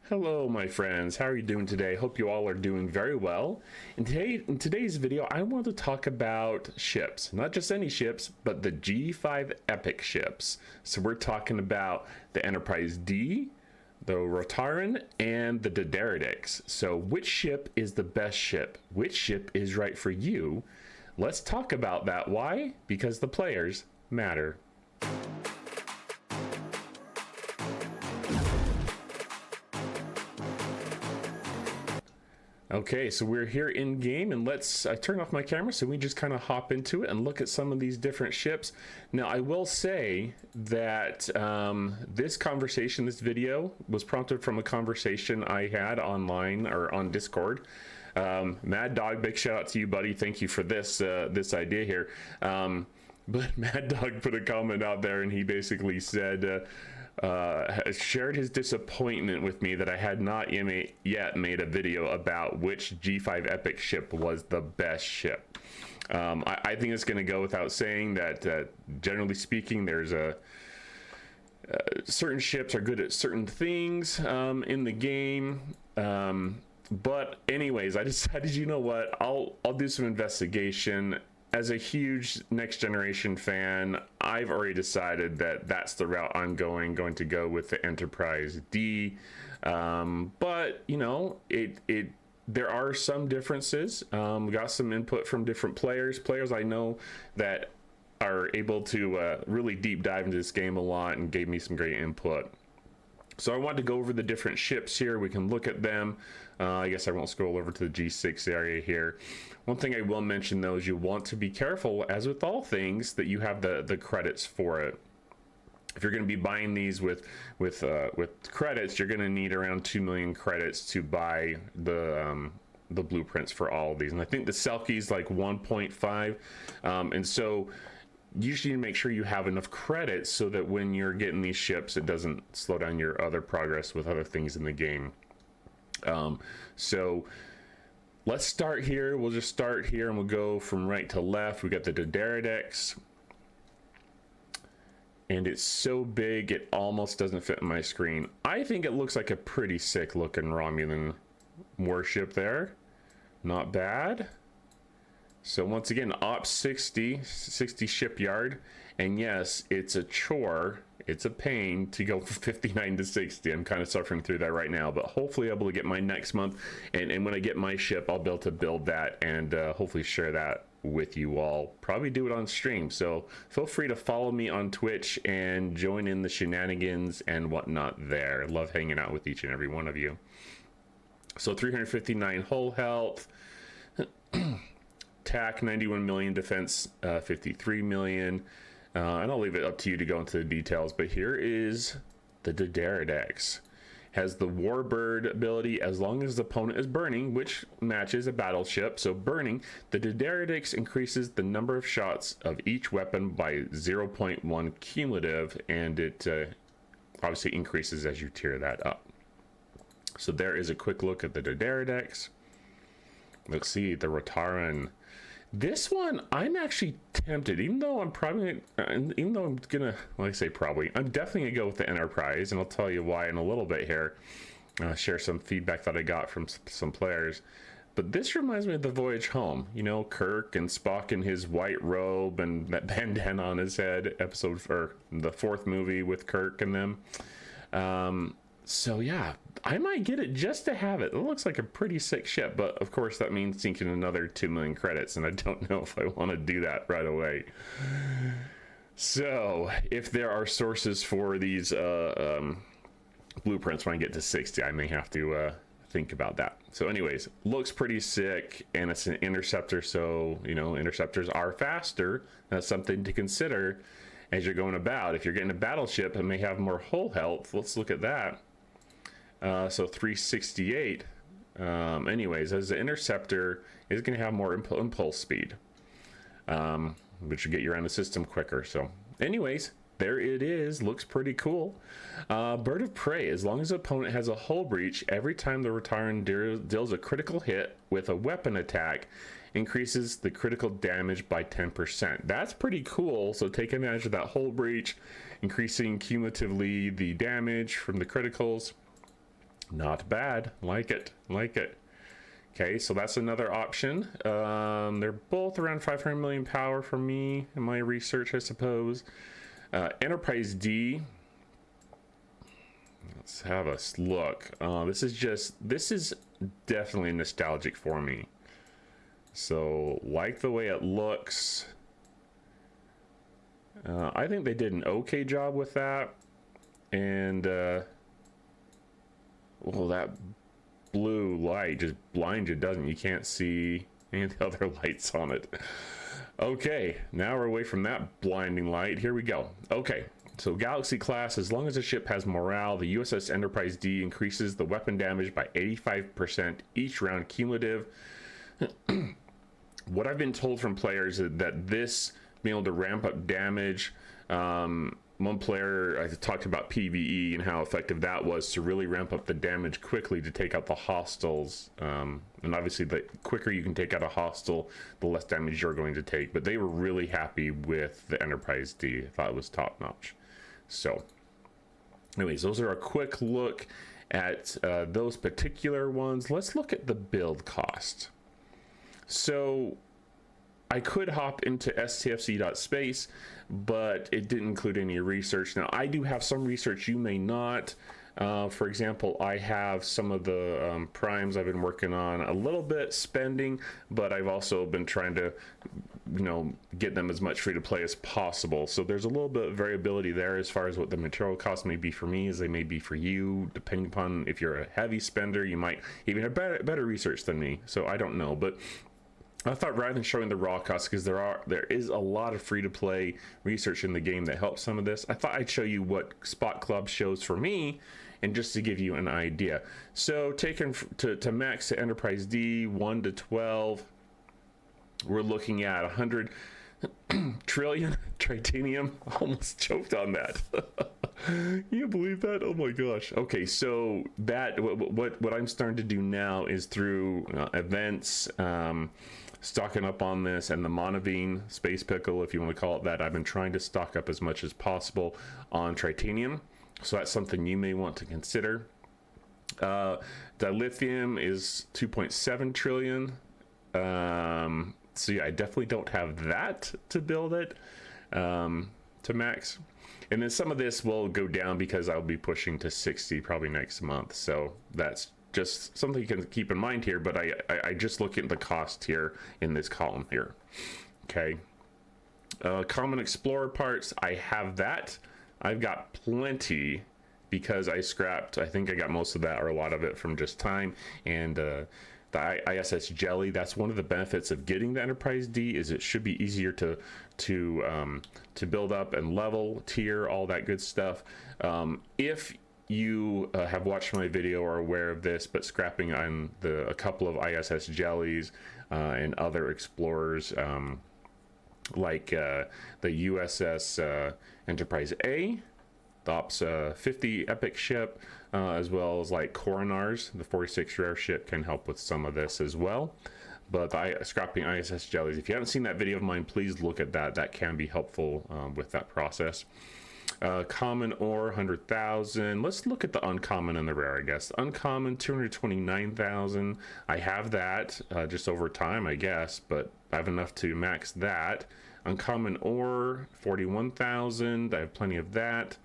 Hello, my friends. How are you doing today? Hope you all are doing very well. In today's video, I want to talk about ships. Not just any ships, but the G5 Epic ships. So we're talking about the Enterprise D, the Rararan, and the D'Deridex. So which ship is the best ship? Which ship is right for you? Let's talk about that. Why? Because the players matter. Okay, so we're here in game, and let's turn off my camera so we just kind of hop into it and look at some of these different ships. Now, I will say that this video was prompted from a conversation I had online or on Discord. Mad Dog, big shout out to you, buddy. Thank you for this idea here. But Mad Dog put a comment out there, and he basically said, shared his disappointment with me that I had not yet made a video about which G5 Epic ship was the best ship. I think it's going to go without saying that generally speaking, there's certain ships are good at certain things in the game. But anyways, I decided, you know what, I'll do some investigation. As a huge Next Generation fan, I've already decided that that's the route I'm going to go with the Enterprise D. But you know, there are some differences. We got some input from different players I know that are able to really deep dive into this game a lot and gave me some great input. So I wanted to go over the different ships here. We can look at them. I guess I won't scroll over to the G6 area here. One thing I will mention though is you want to be careful, as with all things, that you have the credits for it. If you're going to be buying these with credits, you're going to need around 2 million credits to buy the blueprints for all of these. And I think the Selkie's like 1.5, and so you usually need to make sure you have enough credits so that when you're getting these ships, it doesn't slow down your other progress with other things in the game. So let's start here. We'll just start here and we'll go from right to left. We got the D'Deridex, and it's so big it almost doesn't fit in my screen. I think it looks like a pretty sick looking Romulan warship there. Not bad. So once again, Ops 60 shipyard, and yes, it's a chore, it's a pain to go from 59 to 60. I'm kind of suffering through that right now, but hopefully able to get mine next month, and when I get my ship, I'll be able to build that and hopefully share that with you all. Probably do it on stream, so feel free to follow me on Twitch and join in the shenanigans and whatnot there. Love hanging out with each and every one of you. So 359 hull health. TAC 91 million, defense 53 million, and I'll leave it up to you to go into the details, but here is the D'Deridex. Has the Warbird ability as long as the opponent is burning, which matches a battleship. So burning, the D'Deridex increases the number of shots of each weapon by 0.1 cumulative, and it obviously increases as you tier that up. So there is a quick look at the D'Deridex. Let's see, the Rararan. This one, I'm actually tempted, even though I'm definitely gonna go with the Enterprise, and I'll tell you why in a little bit here. Share some feedback that I got from some players. But this reminds me of the Voyage Home. You know, Kirk and Spock in his white robe and that bandana on his head, or the fourth movie with Kirk and them. So yeah, I might get it just to have it. It looks like a pretty sick ship, but of course that means sinking another 2 million credits, and I don't know if I want to do that right away. So if there are sources for these blueprints when I get to 60, I may have to think about that. So anyways, looks pretty sick, and it's an interceptor, so you know, interceptors are faster. That's something to consider as you're going about. If you're getting a battleship, it may have more hull health. Let's look at that. So 368. Anyways, as the interceptor is going to have more impulse speed, which will get you around the system quicker. So anyways, there it is. Looks pretty cool. Bird of Prey. As long as the opponent has a hull breach, every time the Rararan deals a critical hit with a weapon attack, increases the critical damage by 10%. That's pretty cool. So take advantage of that hull breach, increasing cumulatively the damage from the criticals. Not bad. Like it. Like it. Okay, so that's another option. They're both around 500 million power for me in my research, I suppose. Enterprise D. Let's have a look. This is definitely nostalgic for me. So, like the way it looks. I think they did an okay job with that. And, well, that blue light just blinds you, doesn't it? You can't see any of the other lights on it. Okay, now we're away from that blinding light. Here we go. Okay, so Galaxy class, as long as the ship has morale, the USS Enterprise D increases the weapon damage by 85% each round cumulative. What I've been told from players is that this being able to ramp up damage, one player, I talked about PvE and how effective that was to really ramp up the damage quickly to take out the hostiles. And obviously, the quicker you can take out a hostile, the less damage you're going to take. But they were really happy with the Enterprise D. I thought it was top notch. So, anyways, those are a quick look at those particular ones. Let's look at the build cost. So, I could hop into stfc.space, but it didn't include any research. Now, I do have some research, you may not. For example, I have some of the primes I've been working on a little bit spending, but I've also been trying to, get them as much free to play as possible. So there's a little bit of variability there as far as what the material costs may be for me as they may be for you, depending upon if you're a heavy spender, you might even have better research than me. So I don't know, but I thought rather than showing the raw costs, because there is a lot of free to play research in the game that helps some of this, I thought I'd show you what Spot Club shows for me, and just to give you an idea. So taken to max to Enterprise D 1 to 12, we're looking at 100 trillion titanium. Almost choked on that. You believe that? Oh my gosh. Okay, so that what I'm starting to do now is through events, stocking up on this, and the Monavine Space Pickle, if you want to call it that. I've been trying to stock up as much as possible on titanium, so that's something you may want to consider. Dilithium is 2.7 trillion. So yeah, I definitely don't have that to build it to max. And then some of this will go down because I'll be pushing to 60 probably next month. So that's just something you can keep in mind here. But I just look at the cost here in this column here. Okay. Common Explorer parts, I have that. I've got plenty because I scrapped, I think I got most of that or a lot of it from just time. And the ISS Jelly, that's one of the benefits of getting the Enterprise D, is it should be easier to build up and level, tier, all that good stuff. If you have watched my video or are aware of this, but scrapping on a couple of ISS Jellies and other explorers, like the USS Enterprise A, the Ops 50 Epic ship, as well as like Coronars, the 46 rare ship, can help with some of this as well. But scrapping ISS Jellies, if you haven't seen that video of mine, please look at that. That can be helpful with that process. Common ore, 100,000. Let's look at the uncommon and the rare, I guess. Uncommon, 229,000. I have that just over time, I guess, but I have enough to max that. Uncommon ore, 41,000. I have plenty of that.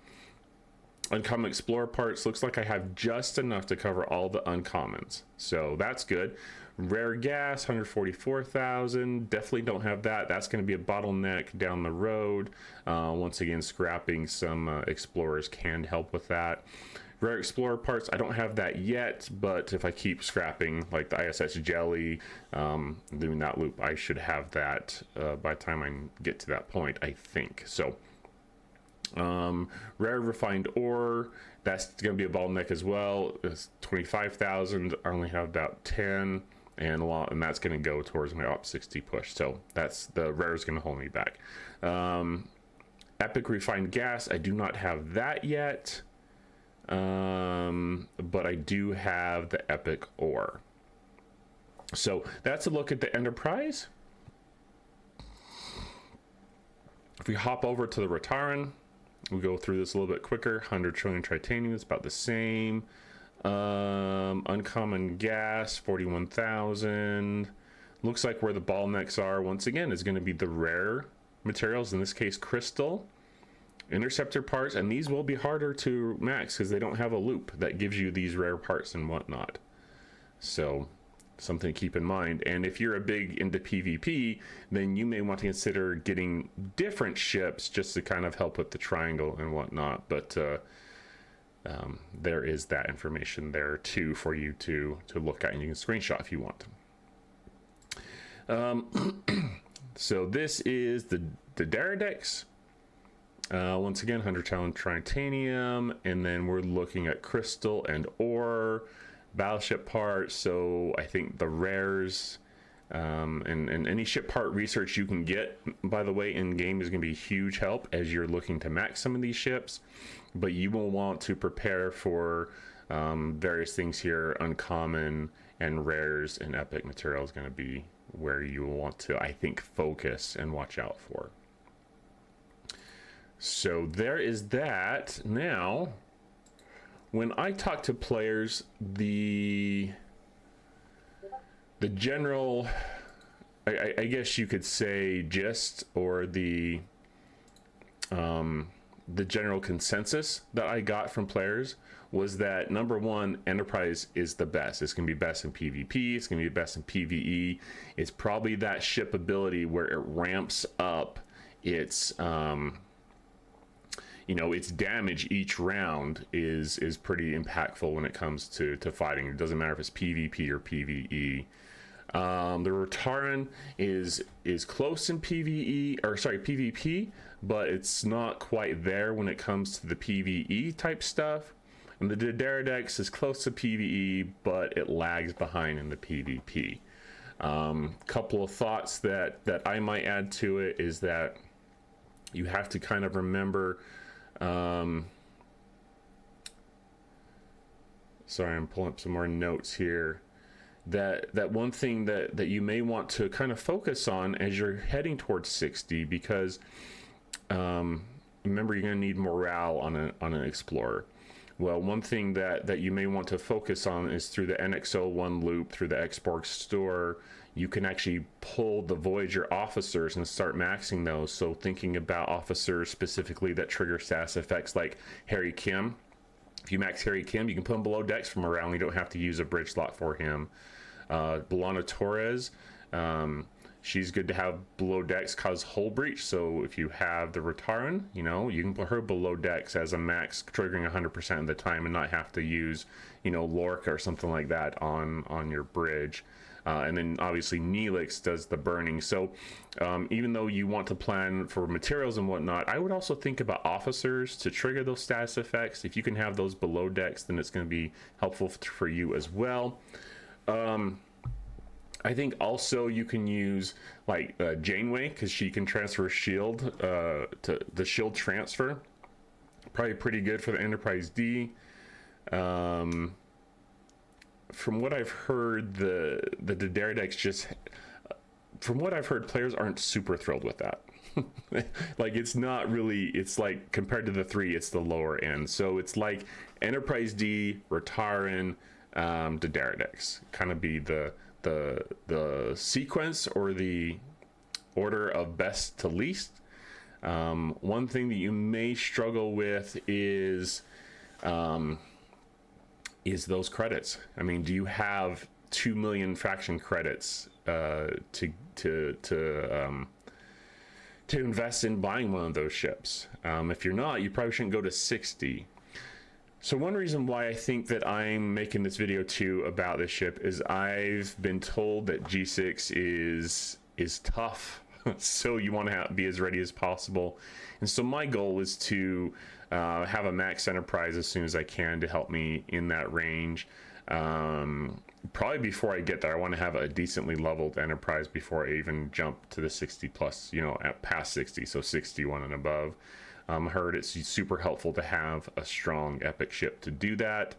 Uncommon Explorer parts, looks like I have just enough to cover all the uncommons, so that's good. Rare gas, 144,000. Definitely don't have that. That's going to be a bottleneck down the road. Once again, scrapping some explorers can help with that. Rare Explorer parts, I don't have that yet, but if I keep scrapping like the ISS Jelly, doing that loop, I should have that by the time I get to that point, I think. So rare refined ore, that's going to be a bottleneck as well. It's 25,000. I only have about 10, and that's going to go towards my Op 60 push. So that's the rare is going to hold me back. Epic refined gas, I do not have that yet, but I do have the epic ore. So that's a look at the Enterprise. If we hop over to the Rararan, we go through this a little bit quicker. 100 trillion titanium is about the same. Uncommon gas, 41,000. Looks like where the bottlenecks are, once again, is going to be the rare materials, in this case, crystal, interceptor parts, and these will be harder to max because they don't have a loop that gives you these rare parts and whatnot. So something to keep in mind. And if you're a big into PvP, then you may want to consider getting different ships just to kind of help with the triangle and whatnot. But there is that information there too for you to look at, and you can screenshot if you want. So this is the Daradex. Once again, 100 challenge titanium, and then we're looking at crystal and ore, battleship parts. So I think the rares and any ship part research you can get, by the way, in game is going to be a huge help as you're looking to max some of these ships. But you will want to prepare for various things here. Uncommon and rares and epic material is going to be where you will want to, I think, focus and watch out for. So there is that. Now, when I talk to players, the general, I guess you could say, gist, or the general consensus that I got from players was that, number one, Enterprise is the best. It's going to be best in PvP. It's going to be best in PvE. It's probably that ship ability where it ramps up its its damage each round is pretty impactful when it comes to fighting. It doesn't matter if it's PvP or PvE. The Rararan is close in PvP, but it's not quite there when it comes to the PvE type stuff. And the Daradex is close to PvE, but it lags behind in the PvP. Couple of thoughts that I might add to it is that you have to kind of remember. Sorry, I'm pulling up some more notes here. That one thing that you may want to kind of focus on as you're heading towards 60, because remember, you're going to need morale on an explorer. Well, one thing that you may want to focus on is through the NX01 loop, through the export store, you can actually pull the Voyager officers and start maxing those. So thinking about officers specifically that trigger status effects like Harry Kim. If you max Harry Kim, you can put him below decks from around. You don't have to use a bridge slot for him. Belana Torres, she's good to have below decks cause hull breach. So if you have the Rararan, you can put her below decks as a max, triggering 100% of the time, and not have to use, Lorca or something like that on your bridge. And then obviously Neelix does the burning. So even though you want to plan for materials and whatnot, I would also think about officers to trigger those status effects. If you can have those below decks, then it's going to be helpful for you as well. I think also you can use like Janeway, because she can transfer shield to the shield transfer. Probably pretty good for the Enterprise D. From what I've heard, the Daradex from what I've heard, players aren't super thrilled with that. Like, it's not really, it's like, compared to the 3, it's the lower end. So it's like Enterprise D, Rararan, the Daradex kind of be the sequence or the order of best to least. One thing that you may struggle with is those credits. I mean, do you have 2 million faction credits to invest in buying one of those ships? If you're not, you probably shouldn't go to 60. So one reason why I think that I'm making this video too about this ship is I've been told that G6 is tough. So you want to be as ready as possible. And so my goal is to have a max Enterprise as soon as I can to help me in that range. Probably before I get there, I want to have a decently leveled Enterprise before I even jump to the 60 plus, at past 60, so 61 and above. I heard it's super helpful to have a strong epic ship to do that.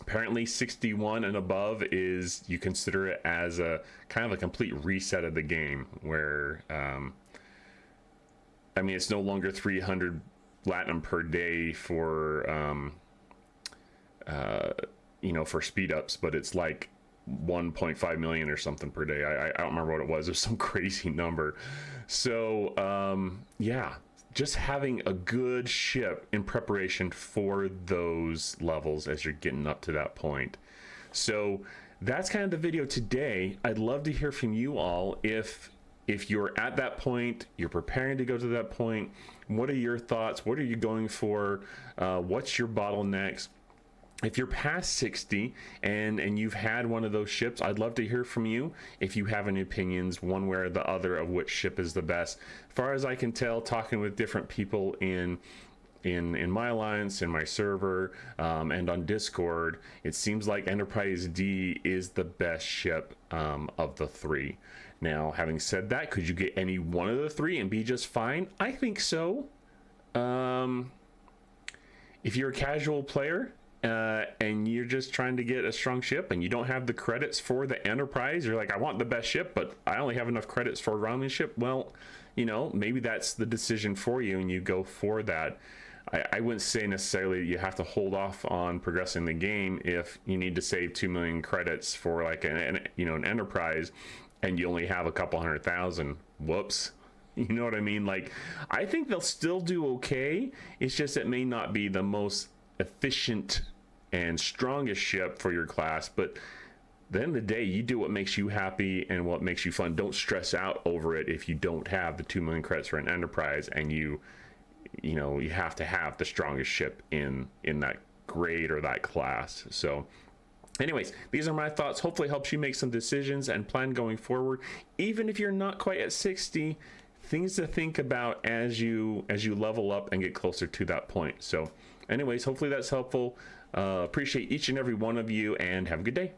Apparently 61 and above is, you consider it as a kind of a complete reset of the game, where I mean, it's no longer 300 platinum per day for you know, for speed ups, but it's like 1.5 million or something per day. I don't remember what it was. It was some crazy number. So yeah, just having a good ship in preparation for those levels as you're getting up to that point. So that's kind of the video today. I'd love to hear from you all. If you're at that point, you're preparing to go to that point, what are your thoughts? What are you going for? What's your bottlenecks? If you're past 60 and you've had one of those ships, I'd love to hear from you. If you have any opinions one way or the other of which ship is the best. As far as I can tell, talking with different people in my alliance, in my server, and on Discord, it seems like Enterprise D is the best ship of the three. Now, having said that, could you get any one of the three and be just fine? I think so. If you're a casual player, and you're just trying to get a strong ship and you don't have the credits for the Enterprise, you're like, I want the best ship, but I only have enough credits for a Romulan ship. Well, you know, maybe that's the decision for you and you go for that. I wouldn't say necessarily you have to hold off on progressing the game if you need to save 2 million credits for like an Enterprise and you only have a couple 100,000. Whoops. You know what I mean? Like, I think they'll still do okay. It's just it may not be the most efficient and strongest ship for your class, but at the end of the day, you do what makes you happy and what makes you fun. Don't stress out over it if you don't have the 2 million credits for an Enterprise and you know you have to have the strongest ship in that grade or that class. So anyways, these are my thoughts. Hopefully it helps you make some decisions and plan going forward. Even if you're not quite at 60, things to think about as you level up and get closer to that point. So anyways, hopefully that's helpful. Appreciate each and every one of you and have a good day.